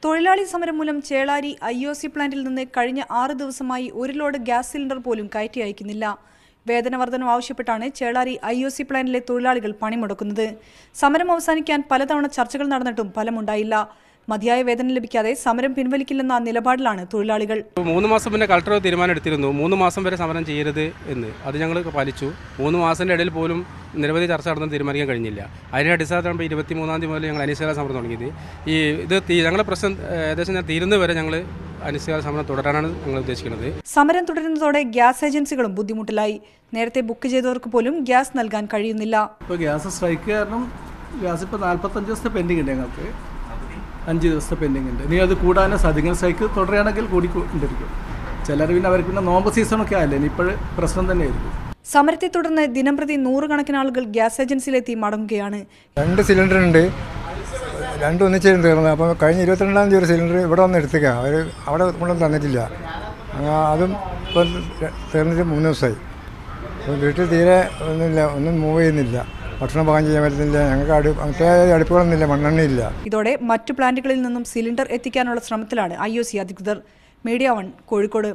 തൊഴിലാളി സമരം മൂലം ചേളാരി IOC പ്ലാന്റിൽ നിന്ന് കഴിഞ്ഞ 6 ദിവസമായി ഒരു ലോഡ് ഗ്യാസ് സിലിണ്ടർ പോലും കയറ്റി അയക്കുന്നില്ല. വേതന വർധനം ആവശ്യപ്പെട്ടാണ് ചേളാരി IOC പ്ലാന്റിലെ തൊഴിലാളികൾ പണിമുടക്കുന്നത്. സമരം അവസാനിക്കാൻ പലതവണ ചർച്ചകൾ നടന്നിട്ടും ഫലമുണ്ടായില്ല. മതിയായ വേതനം ലഭിക്കാതെ സമരം പിൻവലിക്കില്ലെന്ന നിലപാടിലാണ് തൊഴിലാളികൾ. 3 മാസം മുന്നേ കളക്ടർ തീരുമാനം എടുത്തിരുന്നു 3 മാസം വരെ സമരം ചെയ്യരുത് എന്ന്. അത് ഞങ്ങൾ പാലിച്ചു. 3 മാസത്തിൻ്റെ ഇടയിൽ പോലും നിരവധി ചർച്ച നടന്ന് തീരുമാനിക്കാൻ കഴിഞ്ഞില്ല. അതിൻ്റെ അടിസ്ഥാനത്തിലാണ് 23-ാം തീയതി മുതൽ ഞങ്ങൾ അനിശ്ചിതകാല സമരം തുടങ്ങിയത്. ഞങ്ങളുടെ പ്രശ്നം ഏകദേശം തീരുന്നവരെ ഞങ്ങൾ അനിശ്ചിതകാല സമരം തുടരാനാണ് ഞങ്ങൾ ഉദ്ദേശിക്കുന്നത്. സമരം തുടരുന്നതോടെ ഗ്യാസ് ഏജൻസികളും ബുദ്ധിമുട്ടിലായി. നേരത്തെ ബുക്ക് ചെയ്തവർക്ക് പോലും ഗ്യാസ് നൽകാൻ കഴിയുന്നില്ല. ഇപ്പോൾ ഗ്യാസ് സ്ട്രൈക്ക് കാരണം ഗ്യാസ് ഇപ്പോൾ 45 ദിവസത്തെ പെൻഡിങ് ഉണ്ട്. ഞങ്ങൾക്ക് 5 ദിവസത്തെ പെൻഡിങ് ഉണ്ട്. ഇനി അത് കൂടാനേ സാധിക്കും. സ്ട്രൈക്ക് തുടരുകയാണെങ്കിൽ കൂടിക്കൊണ്ടിരിക്കും. ചിലർ പിന്നെ അവർക്ക് പിന്നെ നോമ്പ് സീസണൊക്കെ ആയല്ലേ, ഇനി ഇപ്പോൾ പ്രശ്നം തന്നെയായിരിക്കും. സമരത്തെ തുടർന്ന് ദിനംപ്രതി 100 കണക്കിന് ആളുകൾ ഗ്യാസ് ഏജൻസിയിലെത്തി മടങ്ങുകയാണ്. 2 സിലിണ്ടർ ഉണ്ട്, 2 ഒന്നിച്ചിരുന്ന് തീർന്നത്. അപ്പോൾ കഴിഞ്ഞ 22-ാം തീയതി ഒരു സിലിണ്ടർ ഇവിടെ വന്ന് എടുത്തുക, അവർ അവിടെ കൊണ്ടൊന്നും തന്നിട്ടില്ല. അതും ഇപ്പം തീർന്നിട്ട് 3 ദിവസമായി. അപ്പോൾ വീട്ടിൽ തീരെ ഒന്നും മൂവ് ചെയ്യുന്നില്ല. ഭക്ഷണം പാകം ചെയ്യാൻ പറ്റുന്നില്ല. ഞങ്ങൾക്ക് അങ്ങനത്തെ അടുപ്പുകളൊന്നുമില്ല, മണ്ണെണ്ണയില്ല. ഇതോടെ മറ്റു പ്ലാന്റുകളിൽ നിന്നും സിലിണ്ടർ എത്തിക്കാനുള്ള ശ്രമത്തിലാണ് IOC അധികൃതർ. മീഡിയ 1 കോഴിക്കോട്.